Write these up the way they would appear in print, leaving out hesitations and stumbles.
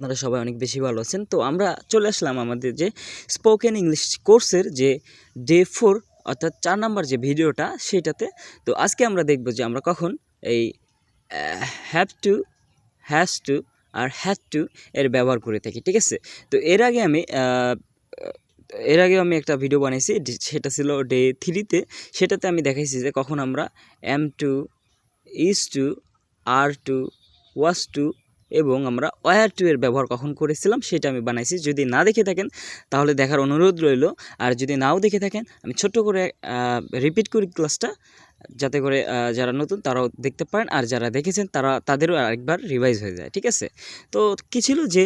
আপনারা সবাই অনেক বেশি ভালো আছেন। তো আমরা চলে আসলাম আমাদের যে স্পোকেন ইংলিশ কোর্সের যে ডে 4 অর্থাৎ 4 নাম্বার যে ভিডিওটা সেটাতে। তো আজকে আমরা দেখব যে আমরা কখন এই হ্যাভ টু, হ্যাজ টু আর হ্যাড টু এর ব্যবহার করে থাকি, ঠিক আছে। তো এর আগে আমি একটা ভিডিও বানিয়েছি, সেটা ছিল ডে 3-তে। সেটাতে আমি দেখাইছি যে কখন আমরা am to, is to, are to, was to এবং আমরা ওয়্যার টু এর ব্যবহার কখন করেছিলাম সেটা আমি বানাইছি। যদি না দেখে থাকেন তাহলে দেখার অনুরোধ রইল, আর যদি নাও দেখে থাকেন আমি ছোট্ট করে রিপিট করি ক্লাসটা, যাতে করে যারা নতুন তারাও দেখতে পারেন, আর যারা দেখেছেন তাদেরও আরেকবার রিভাইজ হয়ে যায়, ঠিক আছে। তো কী ছিল যে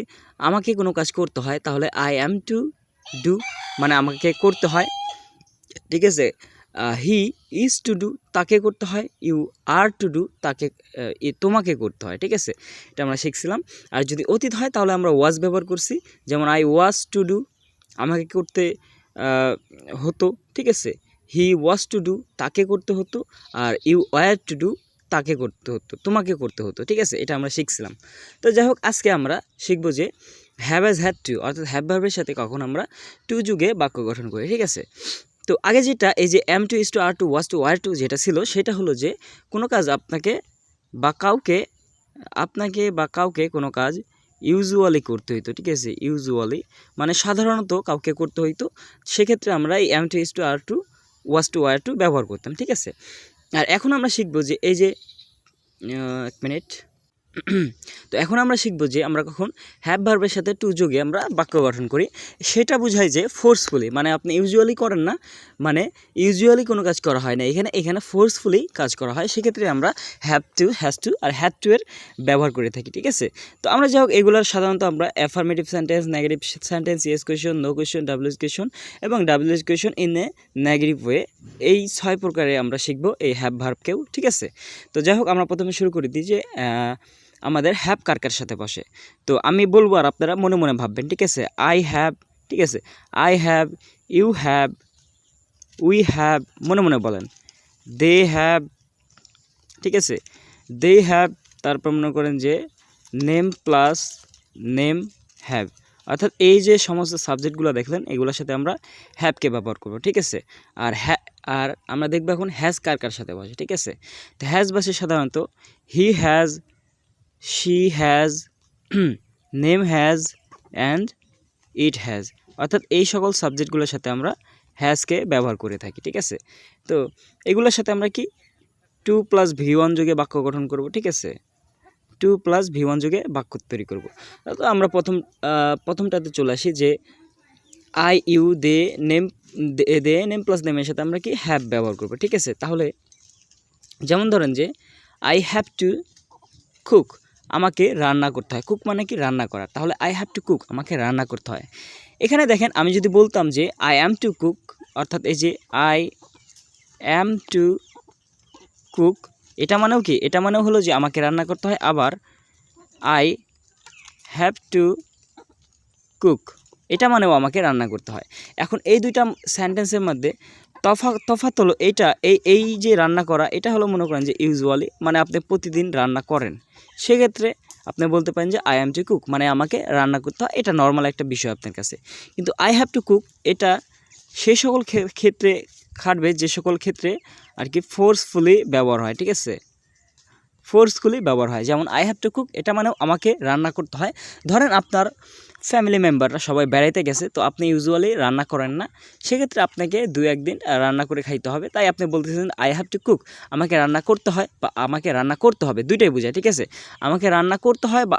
আমাকে কোনো কাজ করতে হয়, তাহলে আই অ্যাম টু ডু মানে আমাকে করতে হয়, ঠিক আছে। হি ইজ টু ডু তাকে করতে হয়, ইউ আর টু ডু তাকে তোমাকে করতে হয়, ঠিক আছে। এটা আমরা শিখছিলাম। আর যদি অতীত হয় তাহলে আমরা ওয়াজ ব্যবহার করছি, যেমন আই ওয়াজ টু ডু আমাকে করতে হতো, ঠিক আছে। হি ওয়াজ টু ডু তাকে করতে হতো, আর ইউ ওয়্যার টু ডু তাকে করতে হতো, তোমাকে করতে হতো, ঠিক আছে। এটা আমরা শিখছিলাম। তো যাই হোক, আজকে আমরা শিখবো যে হ্যাভ অ্যাজ হ্যাড টু অর্থাৎ হ্যাভ ভার্বের সাথে কখন আমরা টু যুগে বাক্য গঠন করি, ঠিক আছে। তো আগে যেটা এই যে am to, is to, are to, was to, were to যেটা ছিল সেটা হলো যে কোনো কাজ আপনাকে বা কাউকে কোনো কাজ ইউজুয়ালি করতে হইতো, ঠিক আছে। ইউজুয়ালি মানে সাধারণত কাউকে করতে হইতো, সেক্ষেত্রে আমরা এই am to, is to, are to, was to, were to ব্যবহার করতাম, ঠিক আছে। আর এখন আমরা শিখবো যে এই যে এক মিনিট তো এখন আমরা শিখব যে আমরা কখন হ্যাভ ভার্বের সাথে টু যোগে আমরা বাক্য গঠন করি, সেটা বোঝায় যে ফোর্সফুলি, মানে আপনি ইউজুয়ালি করেন না, মানে ইউজুয়ালি কোনো কাজ করা হয় না, এখানে ফোর্সফুলি কাজ করা হয়, সেক্ষেত্রে আমরা হ্যাভ টু, হ্যাজ টু আর হ্যাড টু এর ব্যবহার করে থাকি, ঠিক আছে। তো আমরা যাই হোক, এগুলোর সাধারণত আমরা affirmative sentence, negative sentence, yes question, no question, WH question এবং WH question in a negative way, এই 6 প্রকারে আমরা শিখব এই হ্যাভ ভার্বকেও, ঠিক আছে। তো যাই হোক, আমরা প্রথমে শুরু করে দিই যে আমাদের হ্যাভ কার কার সাথে বসে। তো আমি বলবো আর আপনারা মনে মনে ভাববেন, ঠিক আছে। আই হ্যাভ, ঠিক আছে। I have, you have, we have, মনে মনে বলেন। দে হ্যাভ, ঠিক আছে। দে হ্যাভ, তারপর মনে করেন যে নেম প্লাস নেম হ্যাভ, অর্থাৎ এই যে সমস্ত সাবজেক্টগুলো দেখলেন এগুলোর সাথে আমরা হ্যাভকে ব্যবহার করবো, ঠিক আছে। আর আমরা দেখবো এখন হ্যাজ কার কার সাথে বসে, ঠিক আছে। তো হ্যাজ বসে সাধারণত he has, she has, name has and it has, অর্থাৎ এই সকল সাবজেক্টগুলোর সাথে আমরা হ্যাজকে ব্যবহার করে থাকি, ঠিক আছে। তো এগুলোর সাথে আমরা কি 2+V1 যুগে বাক্য গঠন করব, ঠিক আছে। 2+V1 যুগে বাক্য তৈরি করব। তো আমরা প্রথমটাতে চলে আসি যে I, you, they, name plus নেমের সাথে আমরা কি হ্যাভ ব্যবহার করব, ঠিক আছে। তাহলে যেমন ধরেন যে আই হ্যাভ টু কুক, আমাকে রান্না করতে হয়। কুক মানে কি রান্না করা, তাহলে আই হ্যাভ টু কুক, আমাকে রান্না করতে হয়। এখানে দেখেন, আমি যদি বলতাম যে আই অ্যাম টু কুক, অর্থাৎ এই যে আই অ্যাম টু কুক, এটা মানেও কি, এটা মানেও হলো যে আমাকে রান্না করতে হয়। আবার আই হ্যাভ টু কুক, এটা মানেও আমাকে রান্না করতে হয়। এখন এই দুইটা সেন্টেন্সের মধ্যে তফাৎ হলো এইটা, এই যে রান্না করা, এটা হলো মনে করেন যে ইউজুয়ালি, মানে আপনি প্রতিদিন রান্না করেন, সেক্ষেত্রে আপনি বলতে পারেন যে আই অ্যাম টু কুক, মানে আমাকে রান্না করতে হয়, এটা নর্মাল একটা বিষয় আপনার কাছে। কিন্তু আই হ্যাভ টু কুক, এটা সেই সকল ক্ষেত্রে খাটবে যে সকল ক্ষেত্রে আর কি ফোর্সফুলি ব্যবহার হয়, ঠিক আছে। ফোর্সফুলি ব্যবহার হয়, যেমন আই হ্যাভ টু কুক, এটা মানেও আমাকে রান্না করতে হয়। ধরেন আপনার ফ্যামিলি মেম্বাররা সবাই বেড়াইতে গেছে, তো আপনি ইউজুয়ালি রান্না করেন না, সেক্ষেত্রে আপনাকে 2-1 দিন রান্না করে খাইতে হবে, তাই আপনি বলতেছেন আই হ্যাভ টু কুক, আমাকে রান্না করতে হয় বা আমাকে রান্না করতে হবে, দুইটাই বোঝায়, ঠিক আছে। আমাকে রান্না করতে হয় বা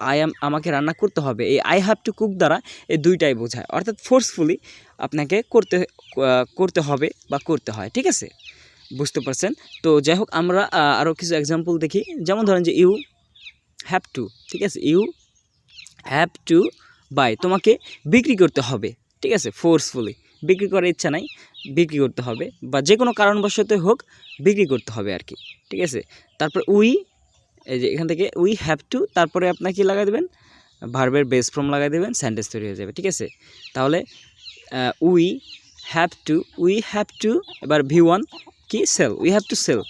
আমাকে রান্না করতে হবে, এই আই হ্যাভ টু কুক দ্বারা এই দুইটাই বোঝায়, অর্থাৎ ফোর্সফুলি আপনাকে করতে হবে বা করতে হয়, ঠিক আছে। বুঝতে পারছেন? তো যাই হোক, আমরা আরও কিছু এক্সাম্পল দেখি। যেমন ধরেন যে ইউ হ্যাভ টু, ঠিক আছে। ইউ হ্যাভ টু বাই, তোমাকে বিক্রি করতে হবে, ঠিক আছে। ফোর্সফুলি বিক্রি করার ইচ্ছা নাই, বিক্রি করতে হবে, বা যে কোনো কারণবশত হোক বিক্রি করতে হবে আর কি, ঠিক আছে। তারপর উই, এই যে এখান থেকে উই হ্যাভ টু, তারপরে আপনার কি লাগাই দেবেন, ভার্বের বেস ফর্ম লাগাই দেবেন, সেন্টেন্স তৈরি হয়ে যাবে, ঠিক আছে। তাহলে উই হ্যাভ টু, এবার V1 কি sell, we have to sell,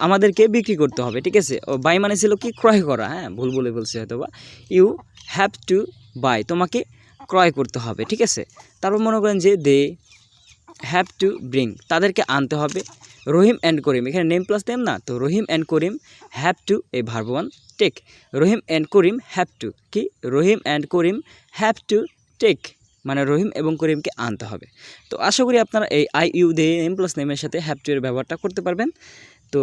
আমাদেরকে বিক্রি করতে হবে, ঠিক আছে। ও বাই মানে ছিল কি ক্রয় করা, হ্যাঁ ভুল বলে বলছি হয়তো বা। ইউ হ্যাভ টু বাই, তোমাকে ক্রয় করতে হবে, ঠিক আছে। তারপর মনে করেন যে দে হ্যাভ টু ব্রিং, তাদেরকে আনতে হবে। রহিম অ্যান্ড করিম, এখানে নেম প্লাস নেম না, তো Rahim and Karim have to, এই verb one take. Rahim and Karim have to কি, Rahim and Karim have to take, মানে রহিম এবং করিমকে আনতে হবে। তো আশা করি আপনারা এই I you they name plus নেমের সাথে হ্যাভ টু এর ব্যবহারটা করতে পারবেন। তো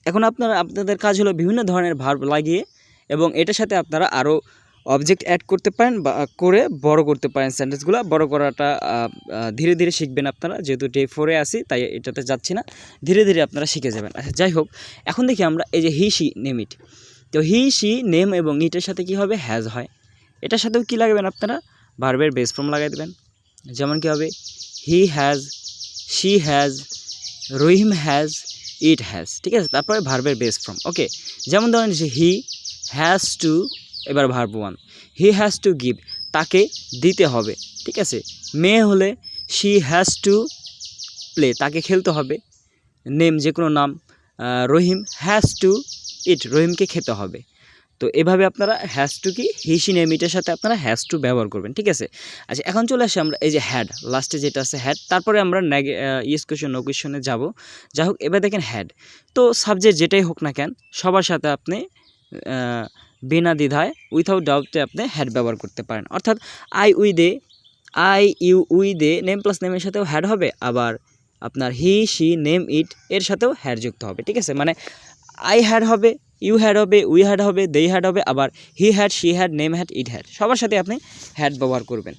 এখন আপনাদের কাজ হলো বিভিন্ন ধরনের ভার্ব লাগিয়ে এবং এটার সাথে আপনারা আরও অবজেক্ট অ্যাড করতে পারেন বা করে বড় করতে পারেন সেন্টেন্সগুলো। বড় করাটা ধীরে ধীরে শিখবেন আপনারা, যেহেতু ডে 4-এ আসি তাই এটাতে যাচ্ছি না, ধীরে ধীরে আপনারা শিখে যাবেন। আচ্ছা যাই হোক, এখন দেখি আমরা এই যে হি শি নেম ইট, তো হি শি নেম এবং ইটের সাথে কি হবে, হ্যাজ হয়। এটার সাথেও কি লাগাবেন আপনারা, ভার্বের বেস ফর্ম লাগাই দেবেন। যেমন কি হবে, he has, she has, Rahim has, it has, ঠিক আছে। তারপরে ভার্বের বেস ফর্ম, ওকে। যেমন ধরেন যে হি হ্যাজ টু, এবার verb one, he has to give, তাকে দিতে হবে, ঠিক আছে। মেয়ে হলে শি হ্যাজ টু প্লে, তাকে খেলতে হবে। নেম যে কোনো নাম, রহিম হ্যাজ টু ইট, রহিমকে খেতে হবে। তো এভাবে আপনারা হ্যাজ টু কি হিসি নেম ইটের সাথে আপনারা হ্যাজ টু ব্যবহার করবেন, ঠিক আছে। আচ্ছা এখন চলে আসি আমরা এই যে হ্যাড, লাস্টে যেটা আছে হ্যাড, তারপরে আমরা ইয়েস কোয়েশ্চন নো কোয়েশ্চনে যাব। যাই হোক, এবার দেখেন হ্যাড, তো সাবজেক্ট যেটাই হোক না কেন সবার সাথে আপনি বিনা দ্বিধায় উইথাউট ডাউটে আপনি হ্যাড ব্যবহার করতে পারেন। অর্থাৎ I you we they name plus নেমের সাথেও হ্যাড হবে, আবার আপনার হি শি নেম ইট এর সাথেও হ্যাড যুক্ত হবে, ঠিক আছে। মানে আই হ্যাড হবে, ইউ হ্যাড হবে, উই হ্যাড হবে, দে হ্যাড হবে, আবার he had, she had, name had, it had, সবার সাথে আপনি হ্যাড ব্যবহার করবেন।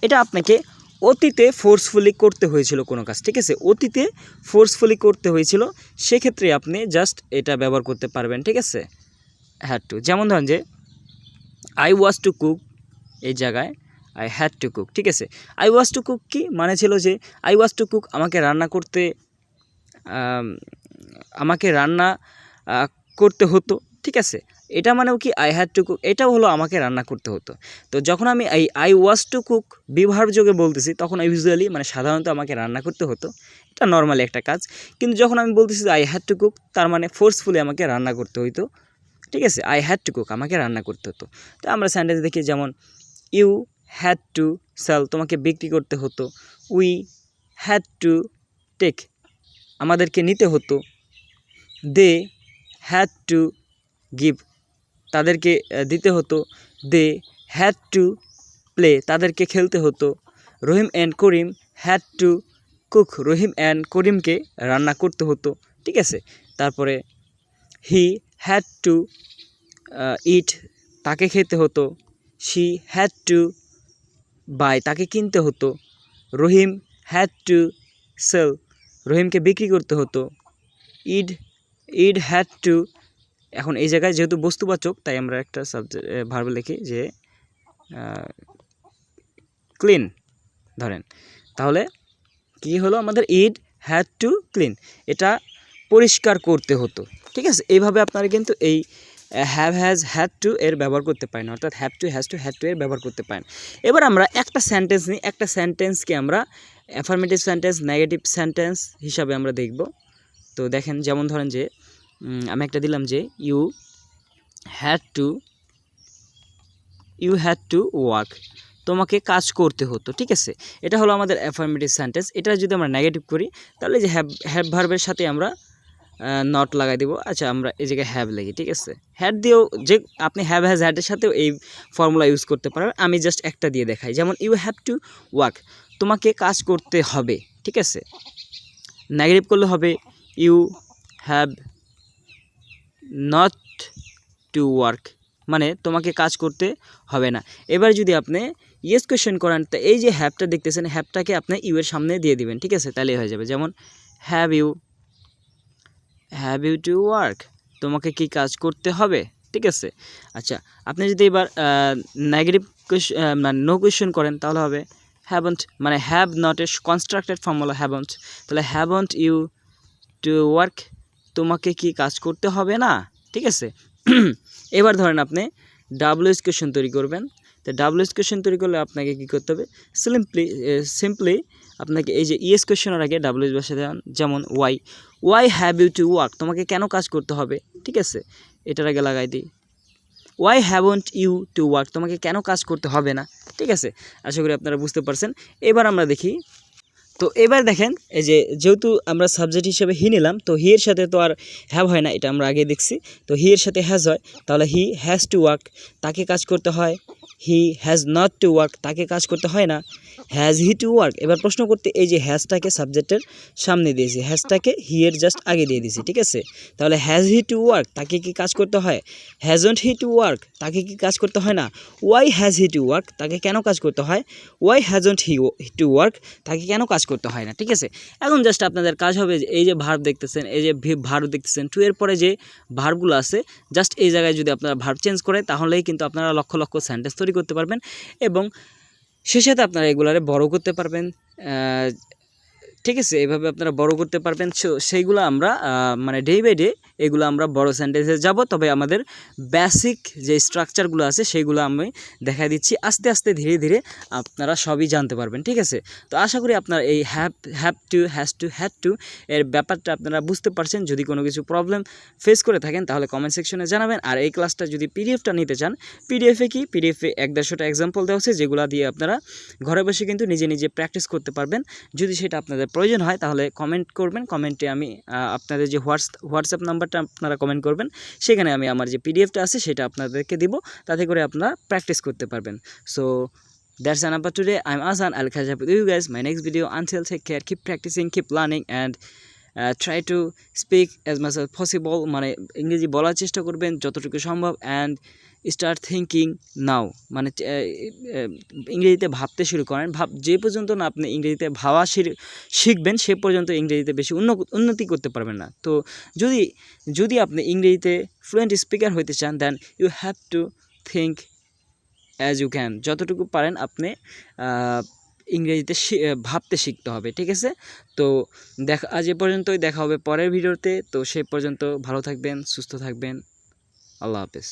এটা আপনাকে অতীতে ফোর্সফুলি করতে হয়েছিল কোনো কাজ, ঠিক আছে। অতীতে ফোর্সফুলি করতে হয়েছিল, সেক্ষেত্রে আপনি জাস্ট এটা ব্যবহার করতে পারবেন, ঠিক আছে, হ্যাড টু। যেমন ধরেন যে আই ওয়াজ টু কুক, এই জায়গায় আই হ্যাড টু কুক, ঠিক আছে। আই ওয়াজ টু কুক কি মানে ছিল যে আই ওয়াজ টু কুক, আমাকে রান্না করতে হতো, ঠিক আছে। এটা মানেও কি আই হ্যাড টু কুক, এটাও হলো আমাকে রান্না করতে হতো। তো যখন আমি I was to cook be verb যোগে বলতেছি, তখন ইউজুয়ালি মানে সাধারণত আমাকে রান্না করতে হতো, এটা নর্মালি একটা কাজ। কিন্তু যখন আমি বলতেছি আই হ্যাড টু কুক, তার মানে ফোর্সফুলি আমাকে রান্না করতে হইতো, ঠিক আছে। আই হ্যাড টু কুক, আমাকে রান্না করতে হতো। তো আমরা সেন্টেন্স দেখি, যেমন ইউ হ্যাড টু সেল, তোমাকে বিক্রি করতে হতো। উই হ্যাড টু টেক, আমাদেরকে নিতে হতো। দে হ্যাড টু গিভ, তাদেরকে দিতে হতো। দে হ্যাড টু প্লে, তাদেরকে খেলতে হতো। Rahim and Karim had to cook, Rahim and করিমকে রান্না করতে হতো, ঠিক আছে। তারপরে হি হ্যাড টু ইট, তাকে খেতে হতো। শি হ্যাড টু বাই, তাকে কিনতে হতো। রহিম হ্যাড টু সেল, রহিমকে বিক্রি করতে হতো। ইড হ্যাড টু, এখন এই জায়গায় যেহেতু বস্তুবাচক তাই আমরা একটা সাবজেক্ট ভার্ব লিখি যে ক্লিন ধরেন, তাহলে কি হলো আমাদের, ইড হ্যাড টু ক্লিন, এটা পরিষ্কার করতে হতো, ঠিক আছে। এইভাবে আপনারা কিন্তু এই হ্যাভ হ্যাজ হ্যাড টু এর ব্যবহার করতে পারেন, অর্থাৎ have to has to had to এর ব্যবহার করতে পারেন। এবার আমরা একটা সেন্টেন্স নিই, একটা সেন্টেন্সকে আমরা অ্যাফার্মেটিভ সেন্টেন্স, নেগেটিভ সেন্টেন্স হিসাবে আমরা দেখব। তো দেখেন, যেমন ধরেন যে আমি একটা দিলাম যে ইউ হ্যাড টু ওয়ার্ক, তোমাকে কাজ করতে হতো, ঠিক আছে। এটা হলো আমাদের অ্যাফার্মেটিভ সেন্টেন্স। এটা যদি আমরা নেগেটিভ করি, তাহলে যে হ্যাভ ভার্বের সাথে আমরা নট লাগাই দিব। আচ্ছা আমরা এই জায়গায় হ্যাভ লিখি, ঠিক আছে। হ্যাড দিয়েও যে আপনি হ্যাভ হ্যাজ হ্যাডের সাথেও এই ফর্মুলা ইউজ করতে পারেন। আমি জাস্ট একটা দিয়ে দেখাই, যেমন ইউ হ্যাভ টু ওয়ার্ক, তোমাকে কাজ করতে হবে, ঠিক আছে। নেগেটিভ করলে হবে you have not to work, মানে তোমাকে কাজ করতে হবে না। এবার যদি আপনি ইয়েস কোয়েশ্চেন করেন, তো এই যে হ্যাভটা দেখতেছেন, হ্যাভটাকে আপনি ইউ এর সামনে দিয়ে দিবেন, ঠিক আছে, তাহলেই হয়ে যাবে। যেমন হ্যাভ ইউ টু ওয়ার্ক, তোমাকে কি কাজ করতে হবে, ঠিক আছে। আচ্ছা আপনি যদি এবার নেগেটিভ নো কোয়েশ্চেন করেন, তাহলে হবে হ্যাভন্ট, মানে হ্যাভ নট এর কনস্ট্রাক্টেড ফর্ম হলো হ্যাভন্ট, তাহলে হ্যাভন্ট ইউ টু ওয়ার্ক, তোমাকে কি কাজ করতে হবে না, ঠিক আছে। এবার ধরেন আপনি WH কোয়েশ্চেন তৈরি করবেন। তো WH কোয়েশ্চেন তৈরি করলে আপনাকে কী করতে হবে, সিম্পলি আপনাকে এই যে ইয়েস কোয়েশ্চেনের আগে WH বসে দেন। যেমন why have you to work, তোমাকে কেন কাজ করতে হবে, ঠিক আছে, এটার আগে লাগাই দিই why haven't you to work, তোমাকে কেন কাজ করতে হবে না, ঠিক আছে। আশা করি আপনারা বুঝতে পারছেন। এবার আমরা দেখি, তো এবার দেখেন এই যে যেহেতু আমরা সাবজেক্ট হিসেবে হি নিলাম, তো হি এর সাথে তো আর হ্যাভ হয় না, এটা আমরা আগে দেখছি। তো হি এর সাথে হ্যাজ হয়, তাহলে হি হ্যাজ টু ওয়ার্ক, তাকে কাজ করতে হয়। He has not to work, তাকে কাজ করতে হয় না। হ্যাজ হি টু ওয়ার্ক, এবার প্রশ্ন করতে এই যে হ্যাজটাকে সাবজেক্টের সামনে দিয়েছি, হ্যাজটাকে হি এর জাস্ট আগে দিয়ে দিয়েছি, ঠিক আছে। তাহলে হ্যাজ হি টু ওয়ার্ক, তাকে কি কাজ করতে হয়। হ্যাজন্ট হি টু ওয়ার্ক, তাকে কি কাজ করতে হয় না। Why has he to work, তাকে কেন কাজ করতে হয়। Why hasn't he to work, তাকে কেন কাজ করতে হয় না, ঠিক আছে। এখন জাস্ট আপনাদের কাজ হবে এই যে ভার্ব দেখতেছেন, এই যে ভার্ব দেখতেছেন, টু এর পরে যে ভার্বগুলো আছে জাস্ট এই জায়গায় যদি আপনারা ভার্ব চেঞ্জ করে, তাহলেই কিন্তু আপনারা লক্ষ লক্ষ সেন্টেন্স তৈরি করতে পারবেন এবং সে সাথে আপনারা এগুলারে বড় করতে পারবেন, ঠিক আছে। এইভাবে আপনারা বড় করতে পারবেন। সেইগুলো আমরা মানে ডে বাই ডে এগুলো আমরা বড় সেন্টেন্সে যাব। তবে আমাদের বেসিক যে স্ট্রাকচারগুলো আছে সেইগুলো আমি দেখা দিচ্ছি, আস্তে আস্তে ধীরে ধীরে আপনারা সবই জানতে পারবেন, ঠিক আছে। তো আশা করি আপনার এই have to, has two, had to এর ব্যাপারটা আপনারা বুঝতে পারছেন। যদি কোনো কিছু প্রবলেম ফেস করে থাকেন তাহলে কমেন্ট সেকশনে জানাবেন। আর এই ক্লাসটা যদি পিডিএফটা নিতে চান, পিডিএফে 150টা এক্সাম্পল দেওয়া আছে, যেগুলো দিয়ে আপনারা ঘরে বসে কিন্তু নিজে নিজে প্র্যাকটিস করতে পারবেন। যদি সেটা আপনাদের প্রয়োজন হয় তাহলে কমেন্ট করবেন, কমেন্টে আমি আপনাদের যে হোয়াটসঅ্যাপ নাম্বারটা আপনারা কমেন্ট করবেন, সেখানে আমি আমার যে পিডিএফটা আছে সেটা আপনাদেরকে দিব, তাতে করে আপনারা প্র্যাকটিস করতে পারবেন। So that's enough for today. I'm Azan. I'll catch up with you guys my next video. Until, take care, keep practicing, keep learning, and try to speak as much as possible, মানে ইংরেজি বলার চেষ্টা করবেন যতটুকু সম্ভব, and start thinking নাও, মানে ইংরেজিতে ভাবতে শুরু করেন। যে পর্যন্ত না আপনি ইংরেজিতে ভাবা শিখবেন সে পর্যন্ত ইংরেজিতে বেশি উন্নতি করতে পারবেন না। তো যদি আপনি ইংরেজিতে ফ্লুয়েন্ট স্পিকার হতে চান, then you have to think as you can, যতটুকু পারেন আপনি ইংরেজিতে ভাবতে শিখতে হবে, ঠিক আছে। তো আজ এ পর্যন্তই, দেখা হবে পরের ভিডিওতে। তো সে পর্যন্ত ভালো থাকবেন, সুস্থ থাকবেন, আল্লাহ হাফেজ।